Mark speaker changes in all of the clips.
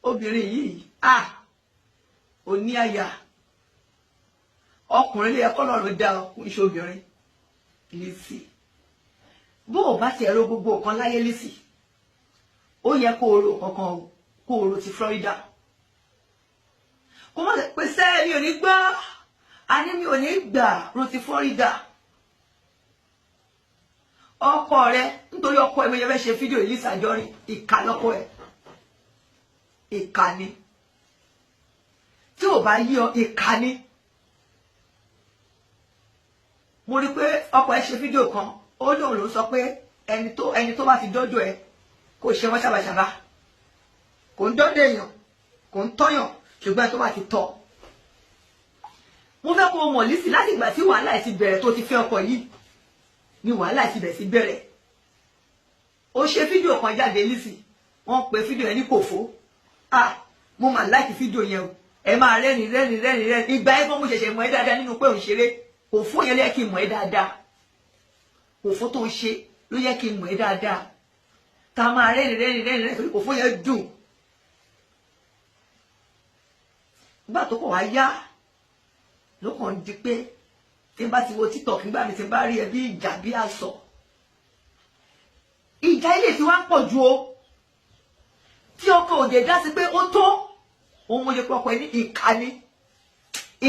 Speaker 1: obìnrin yìí ò ní àyà ọkùnrin lè ẹkọ lọ́rùn dá ọkùnrin ṣe obìnrin Lizzy bó o bá ti ẹ̀rọ gbogbo nǹkan láyé Lizzy ó yẹ kó o ro kankan kó o ro ti Florida kó má lè pèsè mi ò ní gbọ́ àní mi ò ní gbà ro ti Florida ọkọ rẹ nítorí ọkọ ẹ mẹyẹ fẹ́ ṣe fídíò Lizzy Anjorin ìkà lọ́kọ ẹ ìkà ni tí ò bá yí ọ ìkà ni mo rí pé ọkọ ẹ ṣe fídíò kan ó lóun ló sọ pé ẹni tó bá ti dọ́dọ̀ ẹ kò ṣe wọ́n ṣàbàṣàbà kò ń dọ́dọ̀ èèyàn kò ń tọ́yàn ṣùgbọ́n tó bá ti tọ́ mo fẹ́ kó o mọ̀ Lizzy láti ìgbà tí wàhálà ẹ ti bẹ̀rẹ̀ tó ti fẹ́ ọkọ yìí ni wàhálà ẹ ti bẹ̀rẹ̀ sí bẹ̀rẹ̀ ó ṣe fídíò kan jáde Lizzy wọ́n pe fídíò ẹ ní kòfó mo mà láìkí fídíò yẹn o ẹ máa rẹ́rìn ìgbà ẹ fọ́n mo ṣẹ̀ṣẹ̀ mọ̀ ẹ́ dáadáa nínú pé òun ṣeré òfó yẹn ló yẹ kí n mọ̀ ẹ́ dáadáa òfó tó ń ṣe ló yẹ kí n mọ̀ ẹ́ dáadáa tá a máa rẹ́rìn torí òfó yẹn dùn nígbà tó kọ̀ wá yá ló kàn di pé tí n bá ti wo TikTok nígbà mi tí n bá rí ẹ bí ìjà bí àsọ ìjà ilé tí wá ń pọ̀ ju o tí ọkọ òde dá sí pé ó tó òun mo ṣe pé ọkọ ẹ ní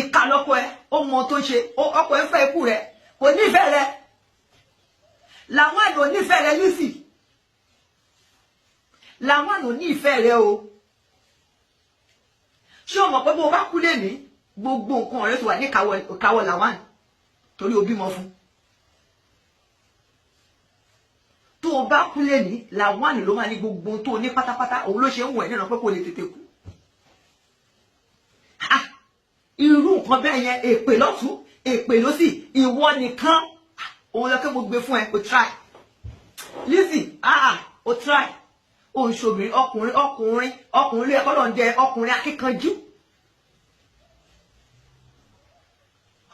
Speaker 1: ìkà lọ́kọ ẹ ó mọ tó ń ṣe ọkọ ẹ fẹ́ ikú rẹ kò nífẹ̀ẹ́ rẹ làwọn àná nífẹ̀ẹ́ rẹ Lizzy làwọn àná nífẹ̀ẹ́ rẹ o ṣé o mọ̀ pé bó o bá kú lẹ́ni gbogbo nǹkan ọ̀rẹ́ tó wà ní ìkáwọ́ làwọn àná torí o bímọ fún tó o bá kú lẹ́ni làwọn àná ló máa ní gbogbo tó o ní pátápátá òun ló ṣe ń wọ̀ ẹ́ nínú pé kò lè tètè kú irú nǹkan bẹ́ẹ̀ yẹn èpè lọ́tún èpè lósì ìwọ nìkan òun lọ kí mo gbé fún ẹ o try Lizzy o try o ń ṣobìnrin ọkùnrin lé ẹ̀kọ́ lọ́n jẹ ọkùnrin akíkanjú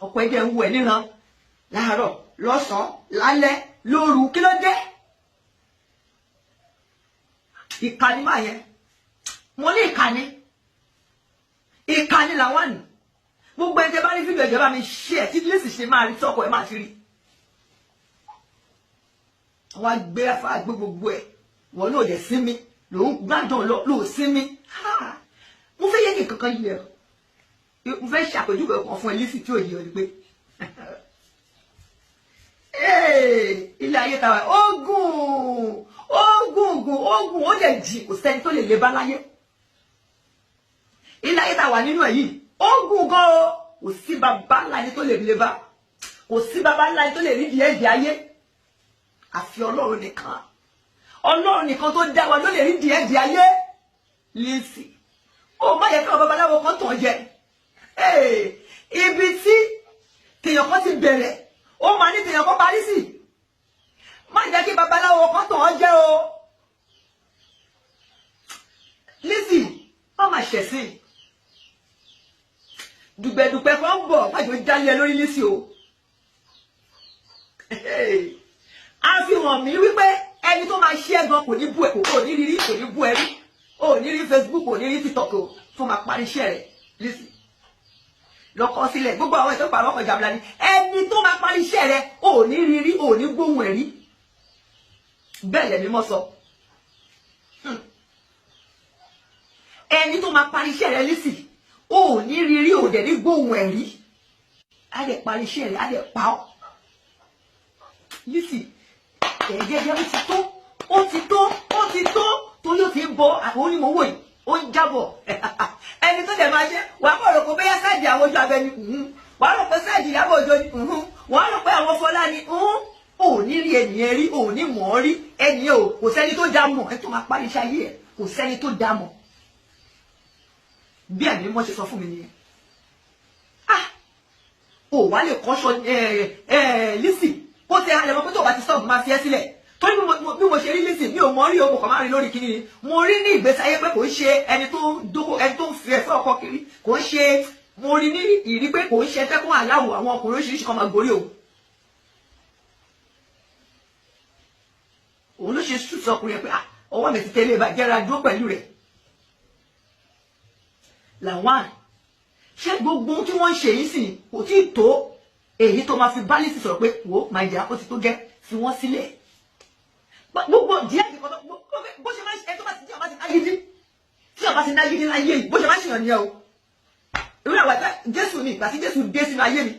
Speaker 1: ọ̀pọ̀ ẹ̀jẹ̀ ń wù ẹ́ níran láàárọ̀ lọ́sàn-án lálẹ́ lóru kí ló dé ìkànnì máa yẹn mo ní ìkànnì làwọn nì gbogbo ẹjẹ bá ní fídíò ẹjẹ bá mi ṣe ẹ tí Lizzy ṣe máa rí tọkọ ẹ máa ti rí wọn gbé afá gbé gbogbo ẹ wọn náà dẹ sinmi lòún gbádùn lò sinmi mo fẹ́ yẹ kí kankan yẹ mo fẹ́ ṣàpèjúwe kan fún ẹ Lizzy tí ò yẹ ọ ni pé ilé ayé tàwa ogun ó dẹ̀ jì kò sẹ́ni tó lè lè bá láyé ilé ayé tàwa nínú ẹ yìí ogun gan o kò sí bàbá ńlá ni tó lè lè bá kò sí bàbá ńlá ni tó lè rí díẹ̀ ayé àfi Ọlọ́run nìkan tó dá wa ló lè rí díẹ̀ ayé Lizzy ó má yẹ kí àwọn babaláwo kan tàn jẹ ibi tí tèèyàn kan ti bẹ̀rẹ̀ ó máa ní tèèyàn kan parí sí má jẹ́ kí babaláwo kan tàn jẹ o Lizzy má má ṣẹ̀sìn dùgbẹ̀dùgbẹ̀ kan bọ̀ májò jálẹ̀ lórí Lizzy o a fi hàn mí wípé ẹni tó máa ṣe ẹ̀gan kò ní bú ẹ kò ní rírí kò ní bú ẹ rí ò ní rí Facebook kò ní rí TikTok o tó máa parí iṣẹ́ rẹ̀ Lizzy lọ́kọ́ sílẹ̀ gbogbo àwọn ètò ìpàrọ̀ ọkọ̀ jàmbá ni ẹni tó máa parí iṣẹ́ rẹ̀ ò ní rírí ò ní gbóhùn ẹ̀ rí bẹ́ẹ̀ lẹ́mí mọ́ sọ ẹni tó máa parí iṣẹ́ rẹ̀ Lizzy ó ní rírí ò dẹ̀ ní gbóhùn ẹ̀ rí á dẹ̀ parí iṣẹ́ rẹ̀ á dẹ̀ pa ọ́ Lizzy ẹ̀ẹ́dẹ́gbẹ́ ó ti tó tó yóò ti bọ́ àwọn onímọ̀wò yìí ó ń jábọ̀ ẹni tó dẹ̀ máa ṣe wàá kọ̀ rò pé bẹ́yà sáàdì àwọn ojú abẹ ni wàá rò pé sáàdì Ìyábọ̀ Òjó ni wàá rò pé àwọn Fọlá ni ò ní rí ẹnìyẹn rí ò ní mọ̀ ọ́ rí ẹnìyẹn ò kò sẹ́ni tó dá mọ̀ ẹ tó máa parí iṣẹ́ ayé ẹ̀ kò sẹ́ni tó dá mọ̀ bí ẹ̀mí mọ́ ṣe sọ fún mi nìyẹn ò wá lè kọ́ṣọ́ Lizzy ó ti halẹ̀ mọ́ pé tó bá ti sọ́ọ̀bù máa fi ẹ́ sílẹ̀ torí bí mo ṣe rí Lizzy mi ò mọ̀ rí o mo kàn máa rí lórí kíní ni mo rí ní ìgbésí ayé pé kò ń ṣe ẹni tó ń fi ẹ̀fẹ́ ọkọ kiri kò ń ṣe mo rí ní ìrí pé kò ń ṣe tẹ́kùn aláwọ̀ àwọn ọkùnrin oríṣiríṣi kan máa gorí o òun ló ṣe ṣùtù ọkùnrin pé ọwọ́ mi ti tẹ́lẹ̀ bá jẹ́ra dúró pẹ̀lú rẹ̀. Lawal ṣé gbogbo tí wọ́n ń ṣe yìí sì kò tí ì tó èyí tó máa fi bá Lizzy sọ̀rọ̀ pé wò máa jà ó ti tó gẹ́ fi wọ́n sílẹ̀. Gbogbo díẹ̀ kí kọ́tọ́ bó ṣe máa ń ṣe tó bá ti jẹ́ ọba ti nágídí tí ọba ti nágídí láyé yìí bó ṣe máa ń ṣèyàn nìyẹn o. ìwé àwọn ẹgbẹ́ Jésù ni ìgbà tí Jésù dé sínú ayé mi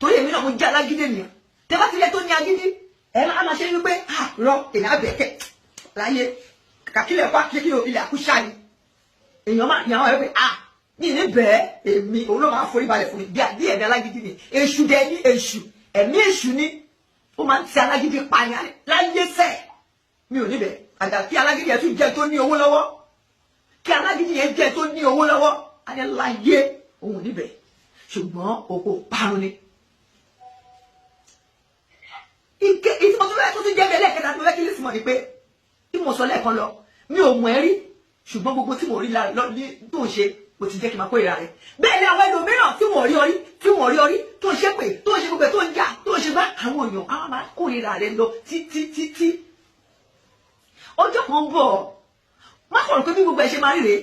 Speaker 1: torí èmi náà mo jẹ́ alágídí ènìyàn tẹ́ bá ti lẹ́ tó ní agídí ẹ máa ṣe wípé rọ èmi àbẹ̀kẹ́ láyé kàkílẹ̀ wá kí ilẹ̀ àkúṣà ni èèyàn máa yàn án pé ní ní bẹ́ẹ̀ èmi òun ló máa forí balẹ̀ fún mi bí ẹ̀mí alágídí ni èṣù dẹ ní èṣù ẹ̀mí èṣù ni ó máa ń ti alágídí pààyàn láyé sẹ̀ mi ò níbẹ̀ àdàkí alágídí yẹn tún jẹ́ tó ní owó lọ́wọ́ kí alágídí yẹn jẹ́ tó ní owó lọ́wọ́ á ní láyé òun ò níbẹ̀ ṣùgbọ́n òkò parun ni. ìtumọ̀ tó tún jẹ́ bẹ́ẹ̀ lẹ́ẹ̀kẹta tó fẹ́ kí Lizzy mọ̀ ni pé tí mo sọ lẹ́ẹ̀kan lọ mi ò mọ̀ ẹ́ rí ṣùgbọ́n gbogbo tí mo rí tó ń ṣe o ti jẹ́ kí n máa kó ìra rẹ̀ bẹ́ẹ̀ ni àwọn ẹlòmíràn tí wọ́n rí orí tó ń ṣe pé tó ń ṣe gbogbo tó ń jà tó ń ṣe bá àwọn èèyàn àwọn máa kó ìra rẹ̀ lọ títí ọjọ́ kan ń bọ̀ má sọ̀rọ̀ pé bí gbogbo ẹ̀ ṣe máa rí rèé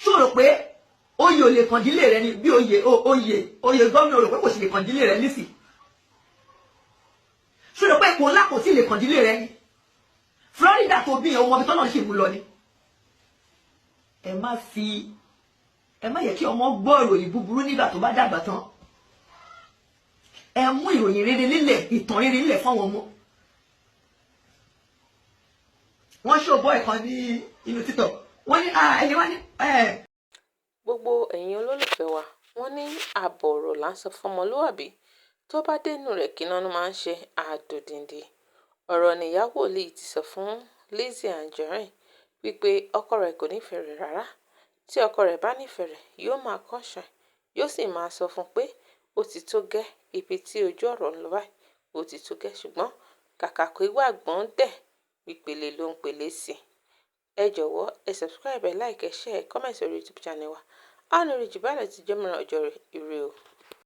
Speaker 1: ṣòro pé oyè ò lè kàndílé rẹ ni bí oyè gómìnà rò pé kò sì lè kàndílé rẹ Lizzy ṣòro pé ipò ńlá kò sì lè kàndílé rẹ ni Florida tó bí ọmọ ibi tọ́nà ṣì mú lọ ni ẹ má yẹ kí ọmọ gbọ́ ìròyìn búburú nígbà tó bá dàgbà tán ẹ mú ìròyìn rere lílẹ̀ ìtàn rere lílẹ̀ fún àwọn ọmọ wọ́n ṣòbọ̀ ẹ̀kan ní inú títọ̀ wọ́n ní ẹni wá ní.
Speaker 2: gbogbo ẹ̀yin olólùfẹ́ wa wọ́n ní ààbọ̀ ọ̀rọ̀ là ń sọ fọmọlúwàbí tó bá dénú rẹ̀ kí náà máa ń ṣe àdòdìndì ọ̀rọ̀ nìyàwó wòlíì ti sọ fún Lizzy Anjorin wípé ọkọ rẹ̀ kò nífẹ̀ẹ́ rẹ̀ rárá tí ọkọ rẹ̀ bá nífẹ̀ẹ́ rẹ̀ yóò máa kọ́ṣàn yóò sì máa sọ fún pé ó ti tó gẹ́ ibi tí ojú ọ̀rọ̀ ń lọ báyìí ó ti tó gẹ́ ṣùgbọ́n kàkà kó ìwàgbọ́n dẹ̀ ìpele ló ń pele sí i. ẹ jọ̀wọ́ ẹ subscribe ẹ like ẹ share ẹ comment sórí YouTube channel wa á ní orí jù báyìí ti jẹ́ mìíràn ọjọ́ rẹ̀ ire o.